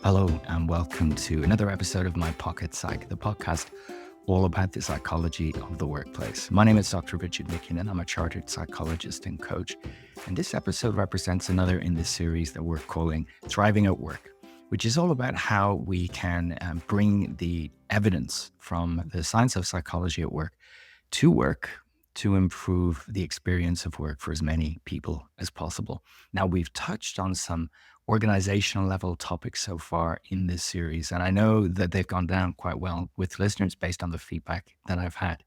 Hello, and welcome to another episode of My Pocket Psych, the podcast all about the psychology of the workplace. My name is Dr. Richard McKinnon. I'm a chartered psychologist and coach. And this episode represents another in the series that we're calling Thriving at Work, which is all about how we can bring the evidence from the science of psychology at work to improve the experience of work for as many people as possible. Now, we've touched on some organizational level topics so far in this series, and I know that they've gone down quite well with listeners based on the feedback that I've had.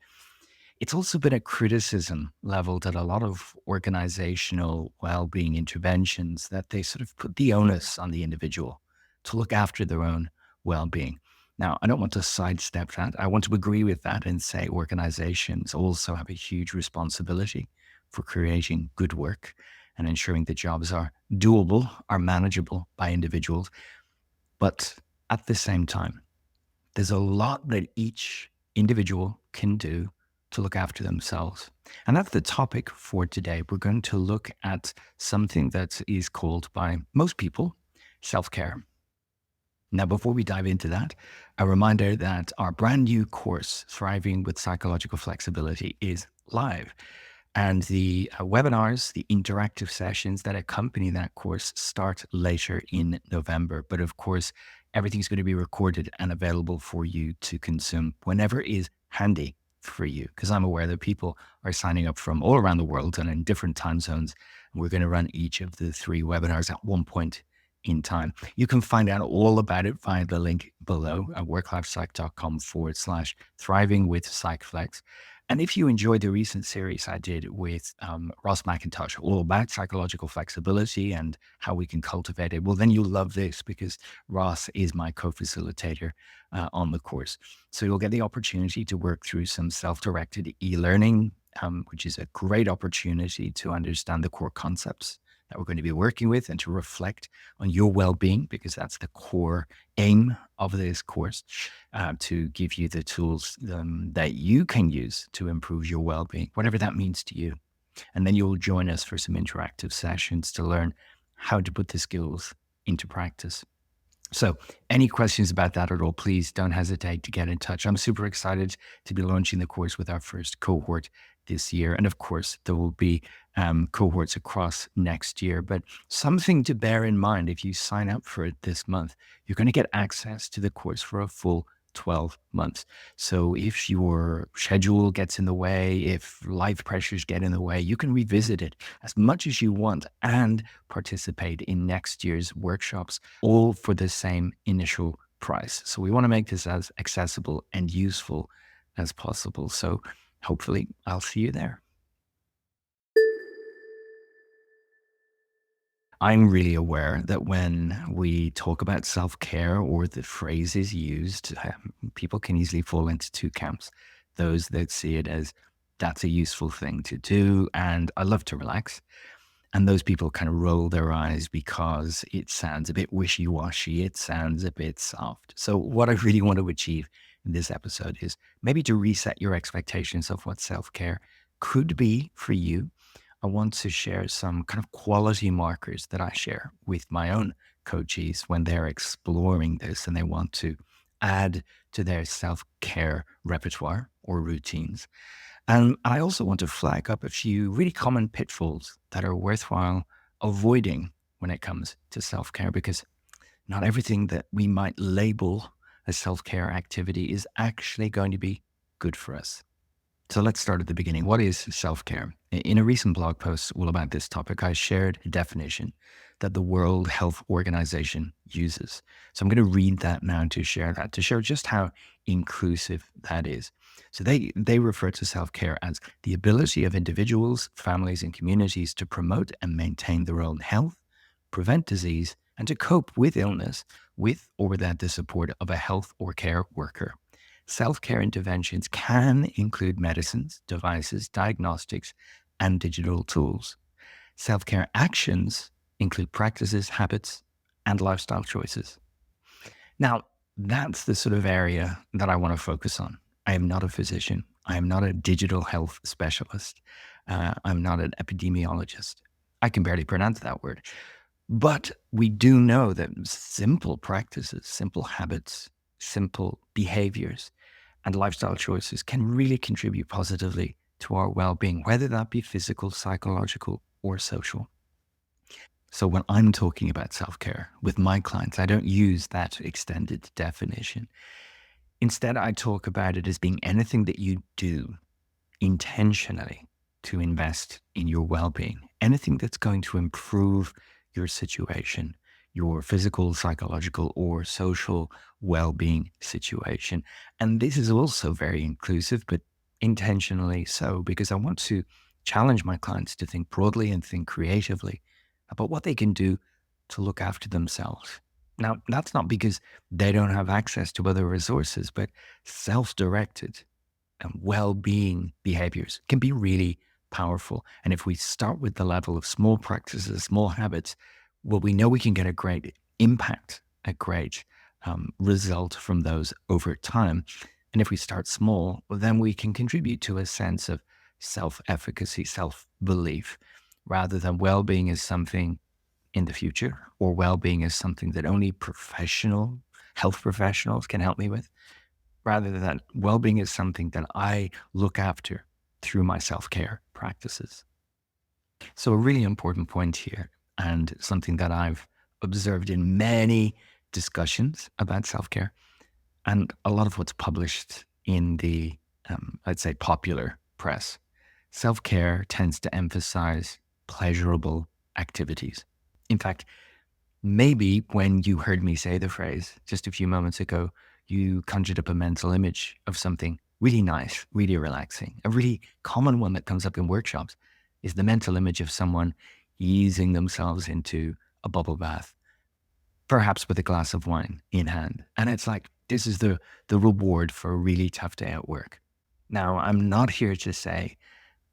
It's also been a criticism leveled at a lot of organizational well-being interventions that they sort of put the onus on the individual to look after their own well-being. Now, I don't want to sidestep that. I want to agree with that and say organizations also have a huge responsibility for creating good work and ensuring that jobs are doable, are manageable by individuals. But at the same time, there's a lot that each individual can do to look after themselves. And that's the topic for today. We're going to look at something that is called by most people self-care. Now, before we dive into that, a reminder that our brand new course, Thriving with Psychological Flexibility, is live. And the webinars, the interactive sessions that accompany that course start later in November. But of course, everything's going to be recorded and available for you to consume whenever is handy for you. Because I'm aware that people are signing up from all around the world and in different time zones. And we're going to run each of the 3 webinars at one point in time. You can find out all about it via the link below at WorkLifePsych.com/thriving with PsychFlex. And if you enjoyed the recent series I did with Ross McIntosh, all about psychological flexibility and how we can cultivate it, well, then you'll love this because Ross is my co-facilitator on the course. So you'll get the opportunity to work through some self-directed e-learning, which is a great opportunity to understand the core concepts that we're going to be working with and to reflect on your well-being, because that's the core aim of this course, to give you the tools that you can use to improve your well-being, whatever that means to you. And then you'll join us for some interactive sessions to learn how to put the skills into practice. So any questions about that at all, please don't hesitate to get in touch. I'm super excited to be launching the course with our first cohort this year. And of course, there will be cohorts across next year. But something to bear in mind, if you sign up for it this month, you're going to get access to the course for a full 12 months. So if your schedule gets in the way, if life pressures get in the way, you can revisit it as much as you want and participate in next year's workshops, all for the same initial price. So we want to make this as accessible and useful as possible. So hopefully I'll see you there. I'm really aware that when we talk about self-care or the phrases used, people can easily fall into 2 camps. Those that see it as that's a useful thing to do and I love to relax. And those people kind of roll their eyes because it sounds a bit wishy-washy. It sounds a bit soft. So what I really want to achieve in this episode is maybe to reset your expectations of what self-care could be for you. I want to share some kind of quality markers that I share with my own coaches when they're exploring this and they want to add to their self-care repertoire or routines. And I also want to flag up a few really common pitfalls that are worthwhile avoiding when it comes to self-care, because not everything that we might label as self-care activity is actually going to be good for us. So let's start at the beginning. What is self-care? In a recent blog post all about this topic, I shared a definition that the World Health Organization uses. So I'm going to read that now to share just how inclusive that is. So they refer to self-care as the ability of individuals, families, and communities to promote and maintain their own health, prevent disease, and to cope with illness with or without the support of a health or care worker. Self-care interventions can include medicines, devices, diagnostics, and digital tools. Self-care actions include practices, habits, and lifestyle choices. Now, that's the sort of area that I want to focus on. I am not a physician. I am not a digital health specialist. I'm not an epidemiologist. I can barely pronounce that word. But we do know that simple practices, simple habits, simple behaviors, and lifestyle choices can really contribute positively to our well being, whether that be physical, psychological, or social. So when I'm talking about self care with my clients, I don't use that extended definition. Instead, I talk about it as being anything that you do intentionally to invest in your well being, anything that's going to improve your situation, your physical, psychological, or social well being situation. And this is also very inclusive, but intentionally so, because I want to challenge my clients to think broadly and think creatively about what they can do to look after themselves. Now, that's not because they don't have access to other resources, but self directed and well-being behaviors can be really powerful. And if we start with the level of small practices, small habits, well, we know we can get a great impact, a great result from those over time. And if we start small, well, then we can contribute to a sense of self-efficacy, self-belief, rather than well-being is something in the future, or well-being is something that only health professionals can help me with, rather than that well-being is something that I look after through my self-care practices. So a really important point here, and something that I've observed in many discussions about self-care, and a lot of what's published in the, I'd say, popular press, self-care tends to emphasize pleasurable activities. In fact, maybe when you heard me say the phrase just a few moments ago, you conjured up a mental image of something really nice, really relaxing. A really common one that comes up in workshops is the mental image of someone easing themselves into a bubble bath, perhaps with a glass of wine in hand. And it's like, this is the reward for a really tough day at work. Now, I'm not here to say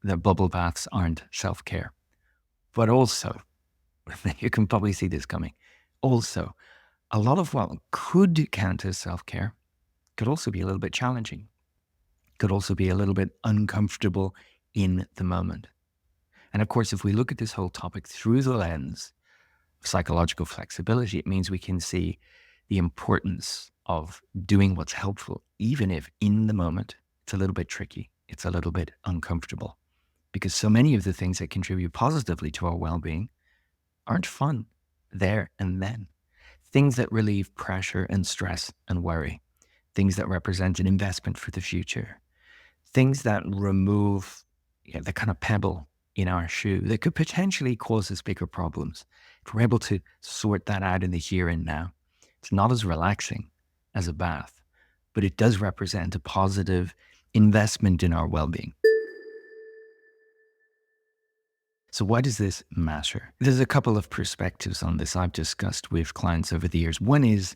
that bubble baths aren't self care, but also, you can probably see this coming. Also, a lot of what could count as self care could also be a little bit challenging, could also be a little bit uncomfortable in the moment. And of course, if we look at this whole topic through the lens of psychological flexibility, it means we can see the importance of doing what's helpful, even if in the moment it's a little bit tricky, it's a little bit uncomfortable. Because so many of the things that contribute positively to our well being aren't fun there and then. Things that relieve pressure and stress and worry, things that represent an investment for the future, things that remove the kind of pebble in our shoe that could potentially cause us bigger problems. If we're able to sort that out in the here and now, it's not as relaxing as a bath, but it does represent a positive investment in our well being. So, why does this matter? There's a couple of perspectives on this I've discussed with clients over the years. One is,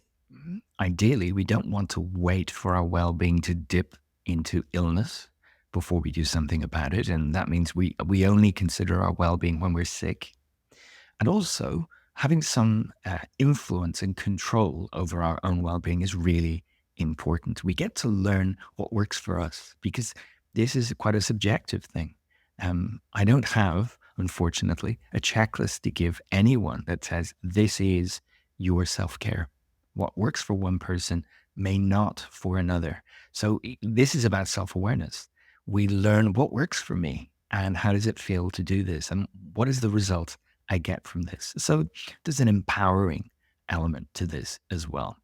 ideally, we don't want to wait for our well being to dip into illness before we do something about it. And that means we only consider our well being when we're sick. And also, having some influence and control over our own well being is really important. We get to learn what works for us because this is quite a subjective thing. I don't have, unfortunately, a checklist to give anyone that says this is your self care. What works for one person may not for another. So this is about self awareness. We learn what works for me and how does it feel to do this and what is the result I get from this. So there's an empowering element to this as well.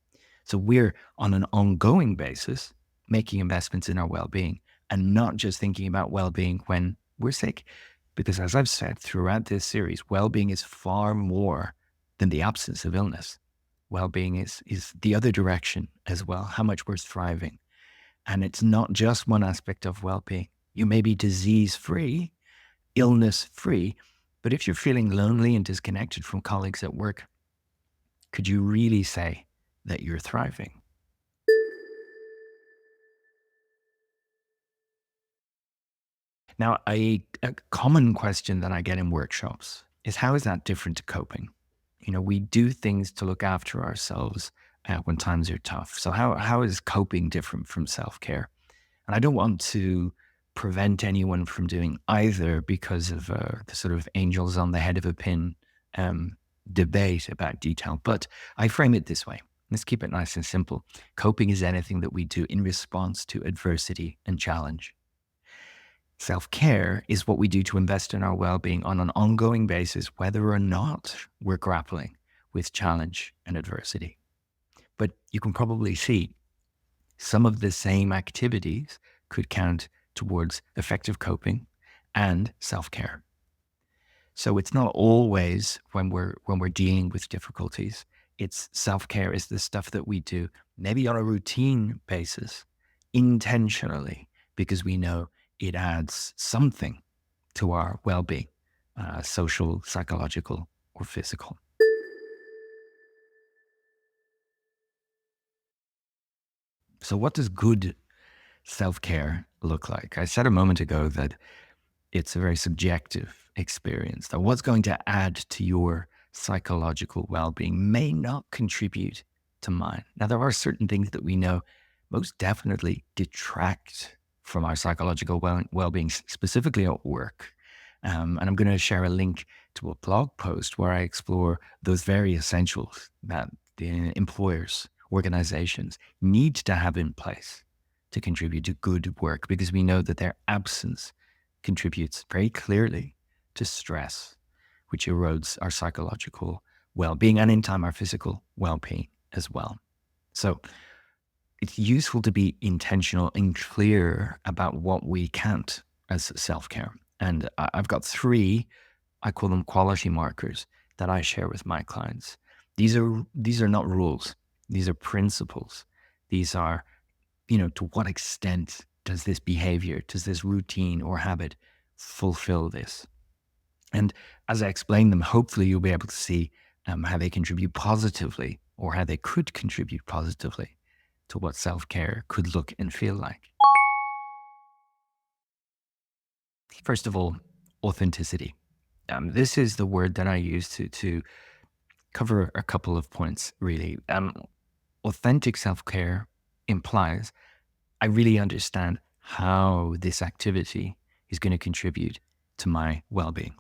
So we're on an ongoing basis making investments in our well being and not just thinking about well being when we're sick. Because as I've said throughout this series, well being is far more than the absence of illness. Well being is the other direction as well, how much we're thriving. And it's not just one aspect of well being. You may be disease free, illness free, but if you're feeling lonely and disconnected from colleagues at work, could you really say that you're thriving? Now, a common question that I get in workshops is how is that different to coping? We do things to look after ourselves when times are tough. So, how is coping different from self care? And I don't want to prevent anyone from doing either because of the sort of angels on the head of a pin debate about detail, but I frame it this way. Let's keep it nice and simple. Coping is anything that we do in response to adversity and challenge. Self care is what we do to invest in our well being on an ongoing basis, whether or not we're grappling with challenge and adversity. But you can probably see some of the same activities could count towards effective coping and self care. So it's not always when we're dealing with difficulties. It's self care is the stuff that we do maybe on a routine basis, intentionally, because we know it adds something to our well being, social, psychological, or physical. So, what does good self care look like? I said a moment ago that it's a very subjective experience, that what's going to add to your psychological well being may not contribute to mine. Now, there are certain things that we know most definitely detract from our psychological well being, specifically at work. And I'm going to share a link to a blog post where I explore those very essentials that the employers, organizations need to have in place to contribute to good work, because we know that their absence contributes very clearly to stress, which erodes our psychological well being and in time our physical well being as well. So it's useful to be intentional and clear about what we count as self care. And I've got three, I call them quality markers, that I share with my clients. These are not rules, these are principles. These are, to what extent does this behavior, does this routine or habit fulfill this? And as I explain them, hopefully you'll be able to see how they contribute positively, or how they could contribute positively to what self care could look and feel like. First of all, authenticity. This is the word that I use to cover a couple of points, really. Authentic self care implies I really understand how this activity is going to contribute to my well being.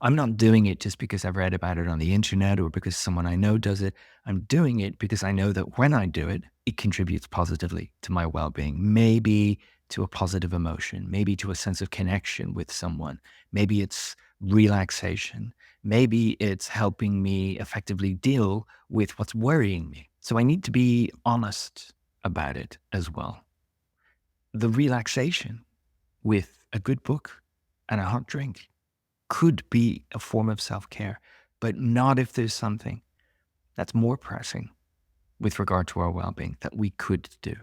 I'm not doing it just because I've read about it on the internet or because someone I know does it. I'm doing it because I know that when I do it, it contributes positively to my well being. Maybe to a positive emotion, maybe to a sense of connection with someone. Maybe it's relaxation. Maybe it's helping me effectively deal with what's worrying me. So I need to be honest about it as well. The relaxation with a good book and a hot drink could be a form of self care, but not if there's something that's more pressing with regard to our well being that we could do.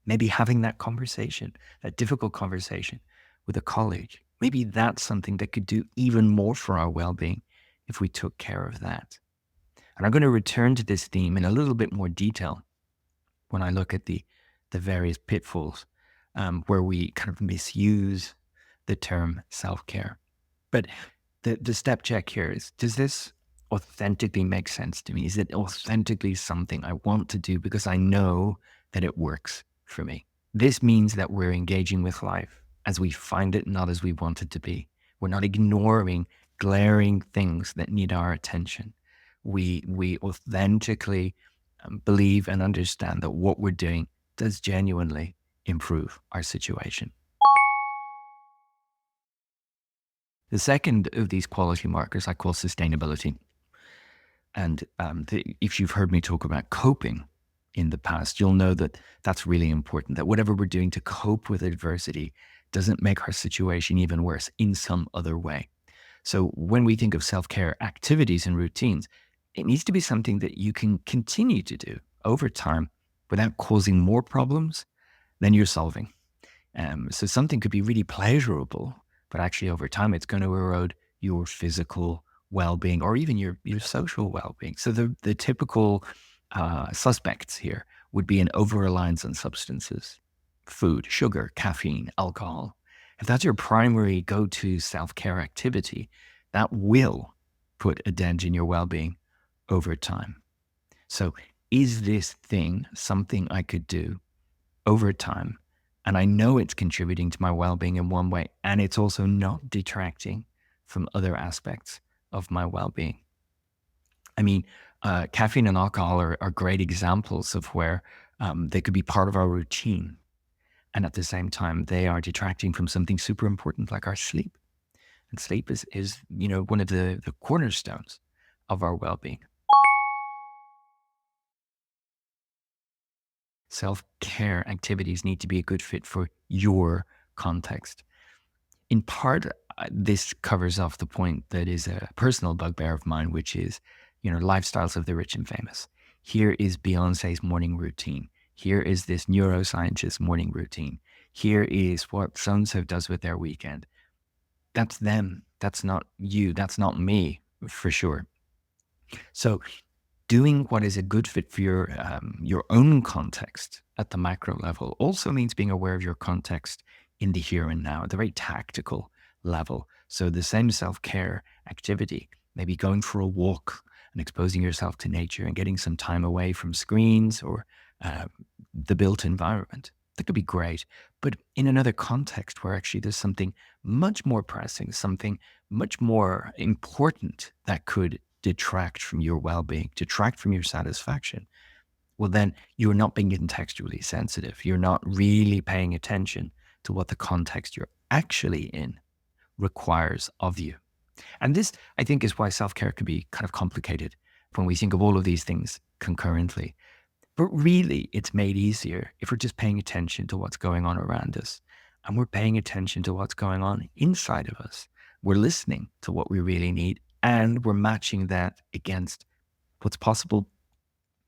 Maybe having that conversation, that difficult conversation with a colleague, maybe that's something that could do even more for our well being if we took care of that. And I'm going to return to this theme in a little bit more detail when I look at the various pitfalls where we kind of misuse the term self care. But the step check here is, does this authentically make sense to me? Is it authentically something I want to do because I know that it works for me? This means that we're engaging with life as we find it, not as we want it to be. We're not ignoring glaring things that need our attention. We authentically believe and understand that what we're doing does genuinely improve our situation. The second of these quality markers I call sustainability. And if you've heard me talk about coping in the past, you'll know that that's really important, that whatever we're doing to cope with adversity doesn't make our situation even worse in some other way. So when we think of self-care activities and routines, it needs to be something that you can continue to do over time without causing more problems than you're solving. So something could be really pleasurable, but actually over time it's going to erode your physical well-being or even your social well-being. So the typical suspects here would be an over-reliance on substances, food, sugar, caffeine, alcohol. If that's your primary go-to self-care activity, that will put a dent in your well-being over time. So is this thing something I could do over time? And I know it's contributing to my well-being in one way, and it's also not detracting from other aspects of my well-being. I mean, caffeine and alcohol are great examples of where they could be part of our routine. And at the same time, they are detracting from something super important like our sleep. And sleep is one of the cornerstones of our well-being. Self-care activities need to be a good fit for your context. In part, this covers off the point that is a personal bugbear of mine, which is, lifestyles of the rich and famous. Here is Beyonce's morning routine. Here is this neuroscientist's morning routine. Here is what so-and-so does with their weekend. That's them. That's not you. That's not me, for sure. So doing what is a good fit for your own context at the macro level also means being aware of your context in the here and now, at the very tactical level. So the same self-care activity, maybe going for a walk and exposing yourself to nature and getting some time away from screens or uh, the built environment. That could be great. But in another context where actually there's something much more pressing, something much more important that could detract from your well-being, detract from your satisfaction, well, then you're not being contextually sensitive. You're not really paying attention to what the context you're actually in requires of you. And this, I think, is why self-care can be kind of complicated when we think of all of these things concurrently. But really, it's made easier if we're just paying attention to what's going on around us and we're paying attention to what's going on inside of us. We're listening to what we really need and we're matching that against what's possible,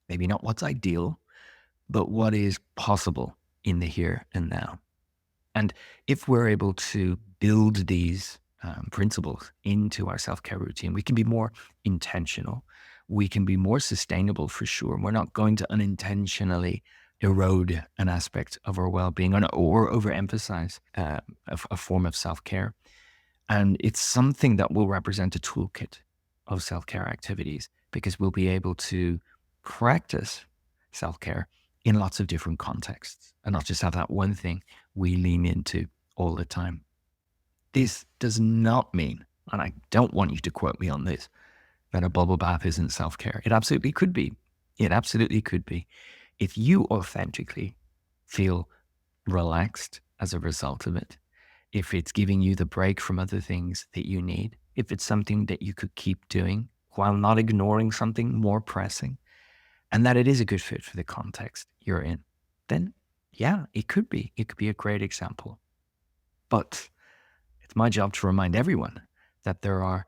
maybe not what's ideal, but what is possible in the here and now. And if we're able to build these principles into our self-care routine, we can be more intentional. We can be more sustainable for sure. We're not going to unintentionally erode an aspect of our well-being or overemphasize a form of self-care. And it's something that will represent a toolkit of self-care activities because we'll be able to practice self-care in lots of different contexts and not just have that one thing we lean into all the time. This does not mean, and I don't want you to quote me on this, that a bubble bath isn't self-care. It absolutely could be. It absolutely could be. If you authentically feel relaxed as a result of it, if it's giving you the break from other things that you need, if it's something that you could keep doing while not ignoring something more pressing, and that it is a good fit for the context you're in, then yeah, it could be. It could be a great example. But it's my job to remind everyone that there are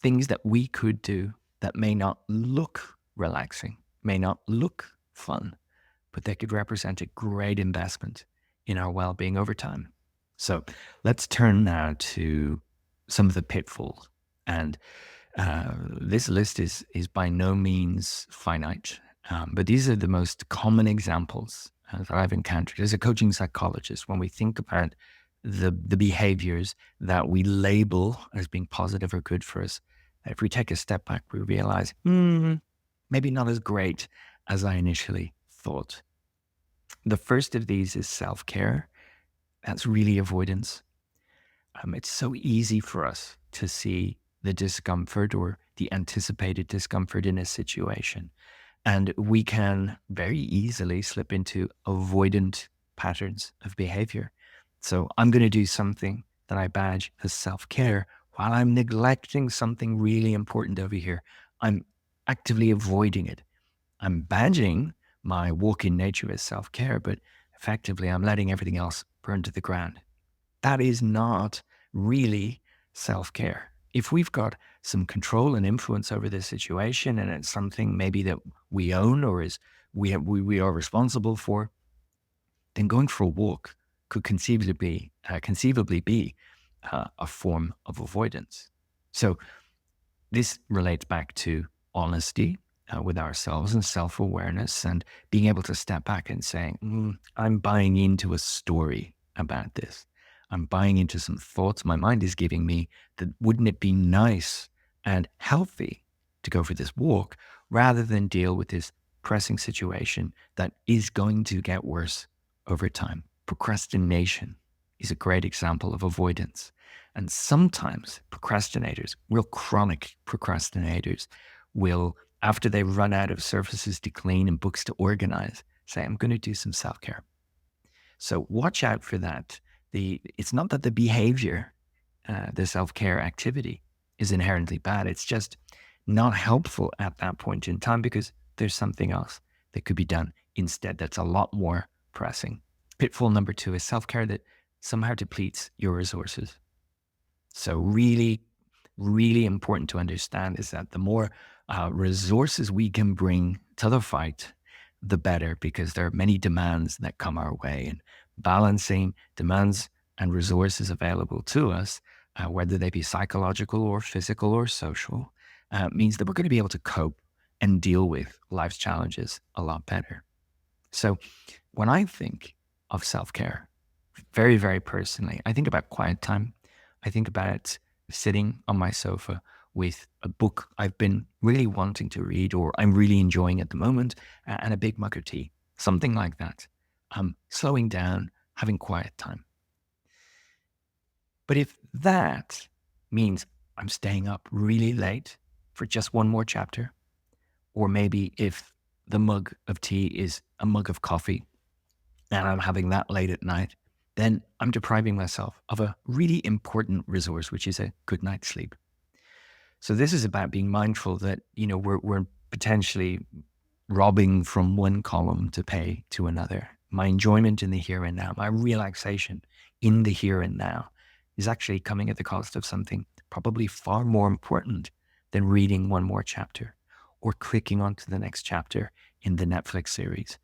things that we could do that may not look relaxing, may not look fun, but they could represent a great investment in our well-being over time. So let's turn now to some of the pitfalls. And this list is by no means finite, but these are the most common examples that I've encountered as a coaching psychologist when we think about the behaviors that we label as being positive or good for us. If we take a step back, we realize, maybe not as great as I initially thought. The first of these is self-care. That's really avoidance. It's so easy for us to see the discomfort or the anticipated discomfort in a situation. And we can very easily slip into avoidant patterns of behavior. So I'm going to do something that I badge as self-care while I'm neglecting something really important over here. I'm actively avoiding it. I'm badging my walk in nature as self-care, but effectively I'm letting everything else burn to the ground. That is not really self-care. If we've got some control and influence over this situation and it's something maybe that we own or is we are responsible for, then going for a walk could conceivably be a form of avoidance. So this relates back to honesty with ourselves and self-awareness and being able to step back and saying, I'm buying into a story about this. I'm buying into some thoughts my mind is giving me that wouldn't it be nice and healthy to go for this walk rather than deal with this pressing situation that is going to get worse over time. Procrastination is a great example of avoidance. And sometimes procrastinators, real chronic procrastinators, will after they run out of surfaces to clean and books to organize, say, I'm going to do some self-care. So watch out for that. It's not that the behavior, the self-care activity is inherently bad. It's just not helpful at that point in time because there's something else that could be done instead that's a lot more pressing. Pitfall number 2 is self-care that somehow depletes your resources. So really, really important to understand is that the more resources we can bring to the fight, the better, because there are many demands that come our way, and balancing demands and resources available to us, whether they be psychological or physical or social, means that we're going to be able to cope and deal with life's challenges a lot better. So when I think of self-care, very, very personally, I think about quiet time. I think about sitting on my sofa with a book I've been really wanting to read or I'm really enjoying at the moment, and a big mug of tea, something like that. Slowing down, having quiet time. But if that means I'm staying up really late for just one more chapter, or maybe if the mug of tea is a mug of coffee and I'm having that late at night, then I'm depriving myself of a really important resource, which is a good night's sleep. So this is about being mindful that, we're potentially robbing from one column to pay to another. My enjoyment in the here and now, my relaxation in the here and now is actually coming at the cost of something probably far more important than reading one more chapter or clicking onto the next chapter in the Netflix series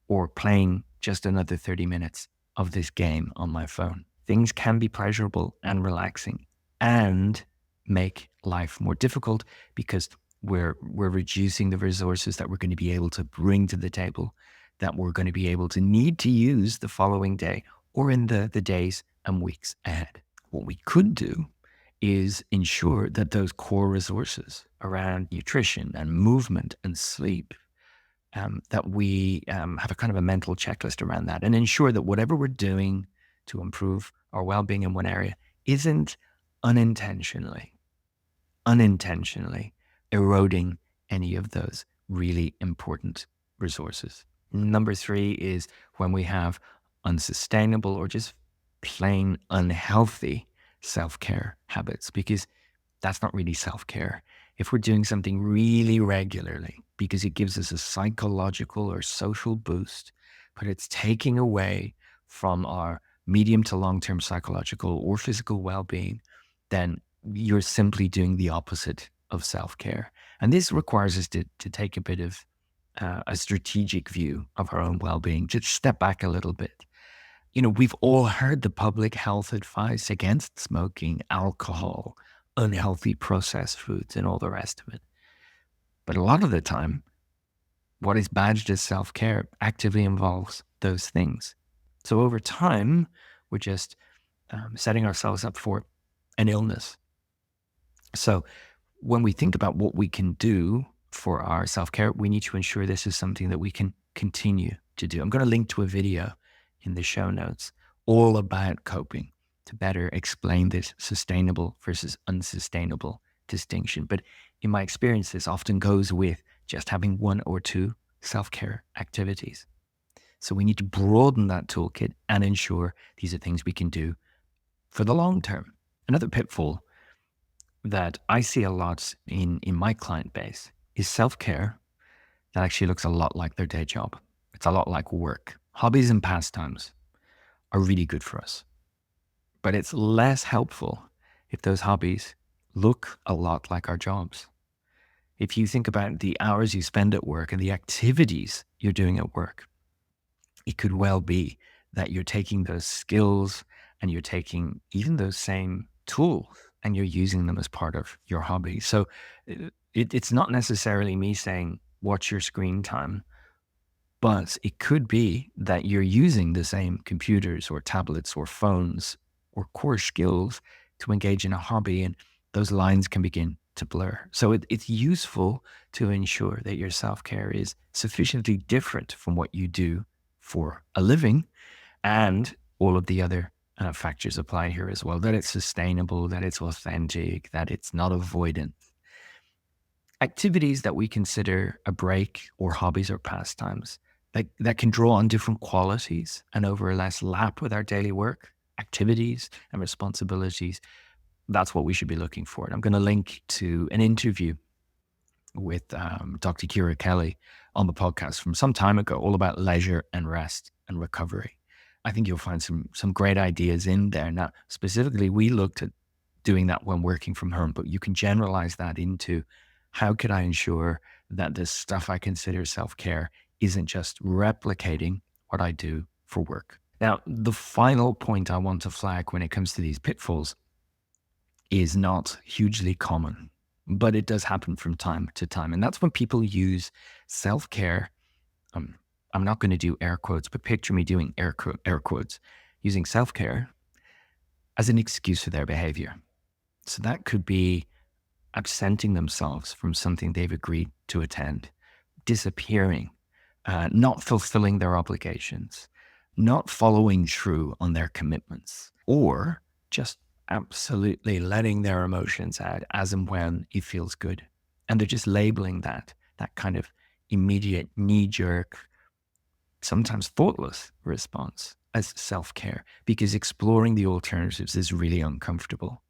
or playing just another 30 minutes of this game on my phone. Things can be pleasurable and relaxing and make life more difficult because we're reducing the resources that we're going to be able to bring to the table, that we're going to be able to need to use the following day or in the days and weeks ahead. What we could do is ensure that those core resources around nutrition and movement and sleep, that we have a kind of a mental checklist around that and ensure that whatever we're doing to improve our well-being in one area isn't unintentionally eroding any of those really important resources. Number 3 is when we have unsustainable or just plain unhealthy self-care habits, because that's not really self-care. If we're doing something really regularly because it gives us a psychological or social boost, but it's taking away from our medium to long-term psychological or physical well-being, then you're simply doing the opposite of self-care. And this requires us to take a bit of a strategic view of our own well-being, just step back a little bit. We've all heard the public health advice against smoking, alcohol, unhealthy processed foods, and all the rest of it. But a lot of the time, what is badged as self-care actively involves those things. So over time, we're just setting ourselves up for an illness. So when we think about what we can do for our self-care, we need to ensure this is something that we can continue to do. I'm going to link to a video in the show notes all about coping to better explain this sustainable versus unsustainable distinction. But in my experience, this often goes with just having one or two self-care activities. So we need to broaden that toolkit and ensure these are things we can do for the long term. Another pitfall that I see a lot in my client base is self-care that actually looks a lot like their day job. It's a lot like work. Hobbies and pastimes are really good for us, but it's less helpful if those hobbies look a lot like our jobs. If you think about the hours you spend at work and the activities you're doing at work, it could well be that you're taking those skills and you're taking even those same tools and you're using them as part of your hobby. So it's not necessarily me saying, watch your screen time, but it could be that you're using the same computers or tablets or phones or core skills to engage in a hobby, and those lines can begin to blur. So it's useful to ensure that your self-care is sufficiently different from what you do for a living, and all of the other factors apply here as well, that it's sustainable, that it's authentic, that it's not avoidant. Activities that we consider a break or hobbies or pastimes that can draw on different qualities and overlap with our daily work, activities and responsibilities. That's what we should be looking for. And I'm going to link to an interview with Dr. Kira Kelly on the podcast from some time ago, all about leisure and rest and recovery. I think you'll find some great ideas in there. Now, specifically, we looked at doing that when working from home, but you can generalize that into how could I ensure that this stuff I consider self-care isn't just replicating what I do for work. Now, the final point I want to flag when it comes to these pitfalls is not hugely common, but it does happen from time to time. And that's when people use self-care. I'm not going to do air quotes, but picture me doing air quotes, using self-care as an excuse for their behavior. So that could be absenting themselves from something they've agreed to attend, disappearing, not fulfilling their obligations, not following through on their commitments, or just absolutely letting their emotions out as and when it feels good. And they're just labeling that kind of immediate knee-jerk, sometimes thoughtless response as self-care, because exploring the alternatives is really uncomfortable.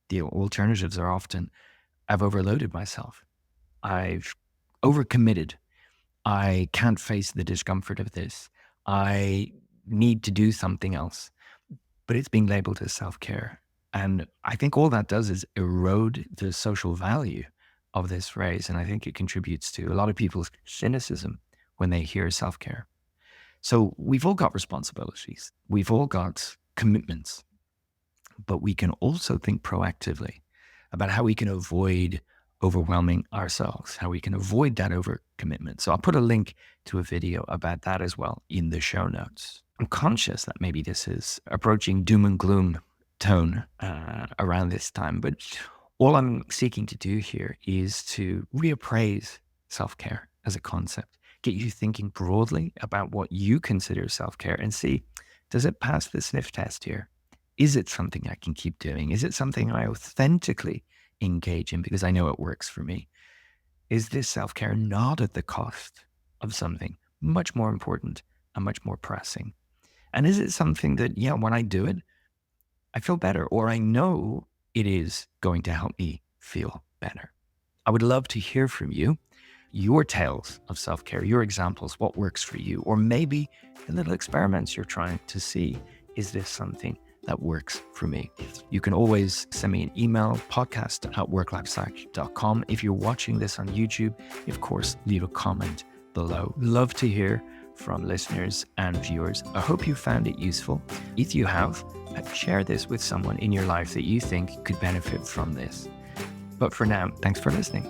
The alternatives are often, I've overloaded myself. I've overcommitted. I can't face the discomfort of this. I need to do something else. But it's being labeled as self-care. And I think all that does is erode the social value of this phrase. And I think it contributes to a lot of people's cynicism when they hear self-care. So we've all got responsibilities. We've all got commitments. But we can also think proactively about how we can avoid overwhelming ourselves, how we can avoid that overcommitment. So I'll put a link to a video about that as well in the show notes. I'm conscious that maybe this is approaching doom and gloom tone around this time, but all I'm seeking to do here is to reappraise self-care as a concept, get you thinking broadly about what you consider self-care and see, does it pass the sniff test here? Is it something I can keep doing? Is it something I authentically engage in because I know it works for me? Is this self-care not at the cost of something much more important and much more pressing? And is it something that, yeah, when I do it, I feel better, or I know it is going to help me feel better? I would love to hear from you, your tales of self-care, your examples, what works for you, or maybe the little experiments you're trying to see. Is this something that works for me? You can always send me an email, podcast@worklifepsych.com. If you're watching this on YouTube, of course, leave a comment below. Love to hear from listeners and viewers. I hope you found it useful. If you have, share this with someone in your life that you think could benefit from this. But for now, thanks for listening.